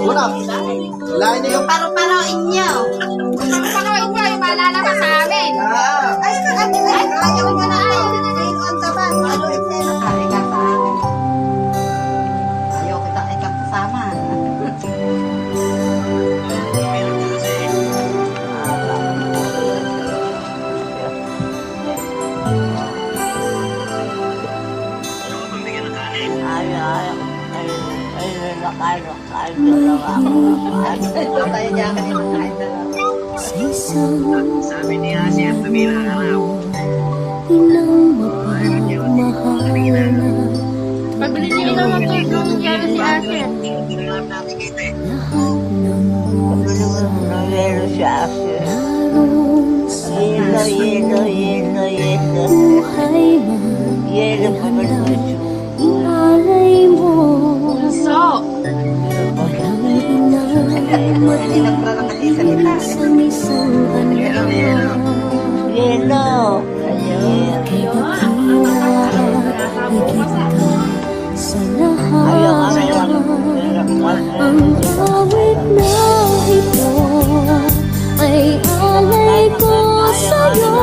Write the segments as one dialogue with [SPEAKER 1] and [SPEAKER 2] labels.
[SPEAKER 1] Una, lain niyo yung
[SPEAKER 2] Paru-paruin niyo.
[SPEAKER 3] Paruin nyo, yung malalabas sa amin.
[SPEAKER 2] Ay, ayaw ko na ayaw. Ang taba. Paruin sa'yo. Ikaw sa akin. Ayaw kita kasama. Ito tayo dyan kanina kahit dalawa.
[SPEAKER 4] Sabi ni Asia, tumira ka raw.
[SPEAKER 3] Pabili niyo lang ng tulong ng gano'n si Ate.
[SPEAKER 4] Tingnan natin kita eh.
[SPEAKER 3] So,
[SPEAKER 2] Hindi na pala nakatisalita.
[SPEAKER 5] Ang awit na ito ay alay ko sa'yo.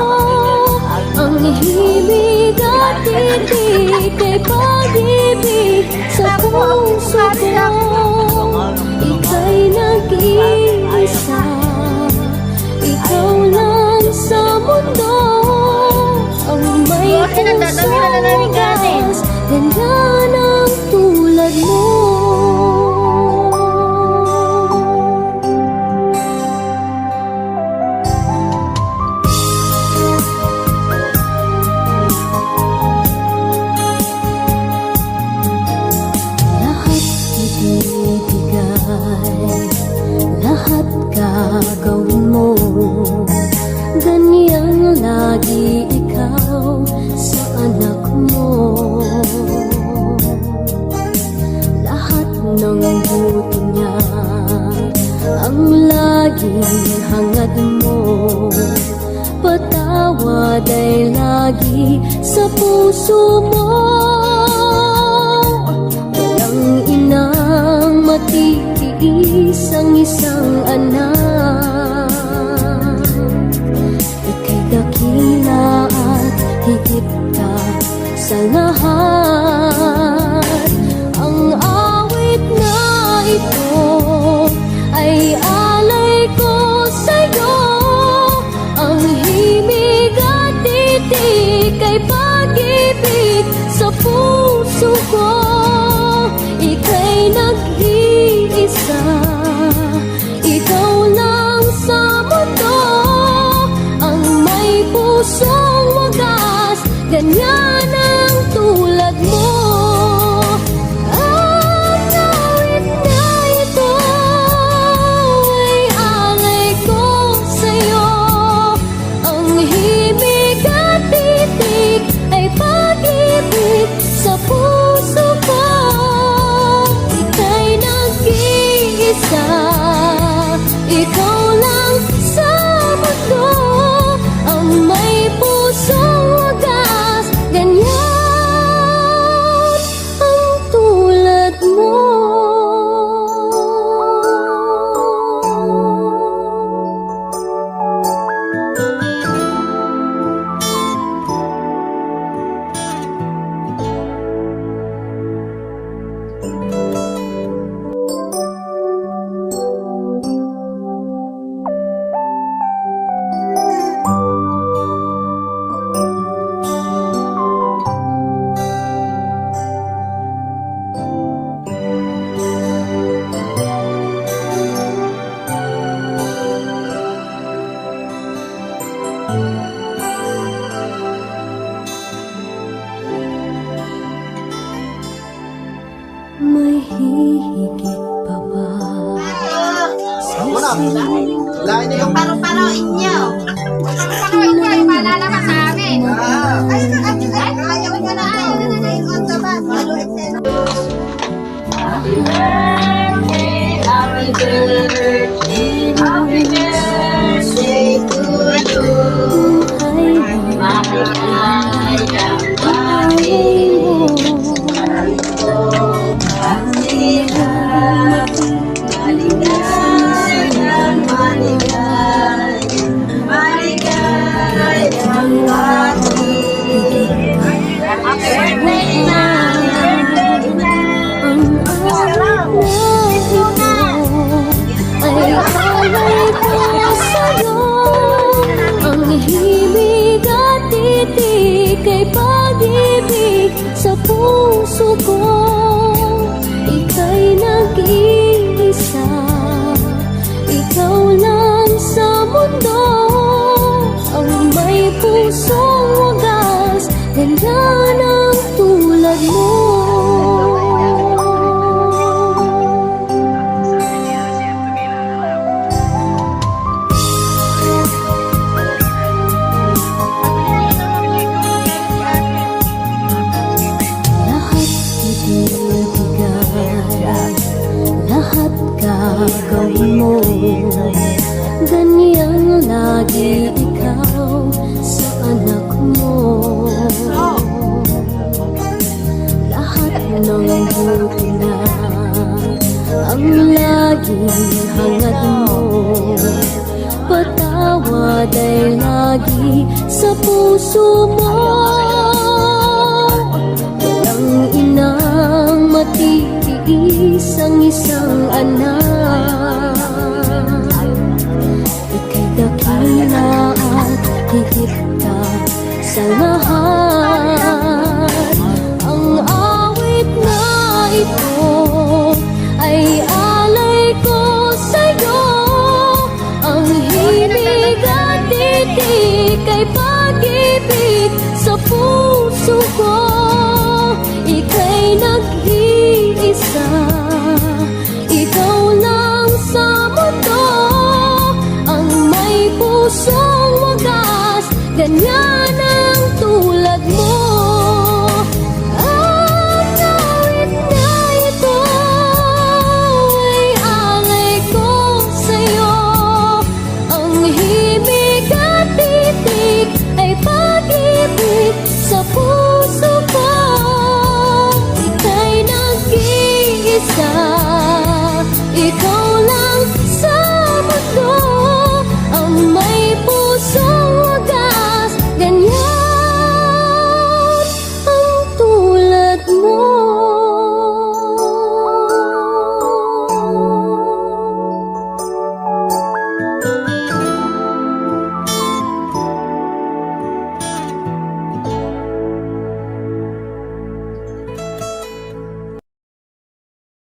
[SPEAKER 5] Ang himig at titig ay pag-ibig sa puso ko. Ika'y nag-iisa, ikaw lang sa mundo. Ang may pusong wagas, ganyan ang tulad mo. Lahat gagawin mo, ganyang lagi ikaw sa anak mo. Lahat ng buto niya ang laging hangad mo. Patawad ay lagi sa puso mo. Walang inang matitiis ang isang anak. Ika'y dakila at higit ka sa lahat. Ang awit na ito ay alay ko sa'yo. Ang himig at titig ay pag-ibig sa puso ko. Ika'y nag-iisa, ikaw lang sa mundo. Ang may pusong wagas, ganyan ang tulad mo. Ang awit na ito ay alay ko sa'yo. Ang himig at titig ay pag-ibig sa puso ko. Ika'y nag-iisa, ikaw lang sa mundo. Ang may pusong wagas, ganyan ang tulad mo. May hihigit pa ba?
[SPEAKER 1] una, lain niyo yung
[SPEAKER 2] Paru-paruin niyo.
[SPEAKER 3] paruin nyo, yung malalabas sa amin.
[SPEAKER 2] Ay, ayaw ko na ayaw. Ang taba. Paruin sa'yo.
[SPEAKER 5] Happy birthday, happy birthday, happy birthday to you. Maligayang bahay mo, Pasko, kasihan. ay alay ko sa'yo. Ang himig at titik ay pag-ibig sa puso ko. Ika'y nag-iisa, ikaw lang sa mundo. Ang may pusong wagas, ganyan ang tulad mo. Lahat ibibigay, lahat gagawin mo. Ganyan lagi ikaw sa anak mo. Lahat ng buti na ang laging hangad mo. Patawad ay lagi sa puso mo. Walang inang matitiis ang isang anak. Ika'y dakila at higit ka sa lahat. Ang awit na ito ay alay ko sa'yo. Ang himig at titik ay pag-ibig sa puso ko. Ika'y nag-iisa, ikaw lang sa mundo. Ang may pusong wagas, ganyan ang tulad mo. Ang awit na ito ay alay ko sa'yo. Ang himig at titik ay pag-ibig sa puso ko. Ika'y nag-iisa, ikaw lang sa mundo. Ang may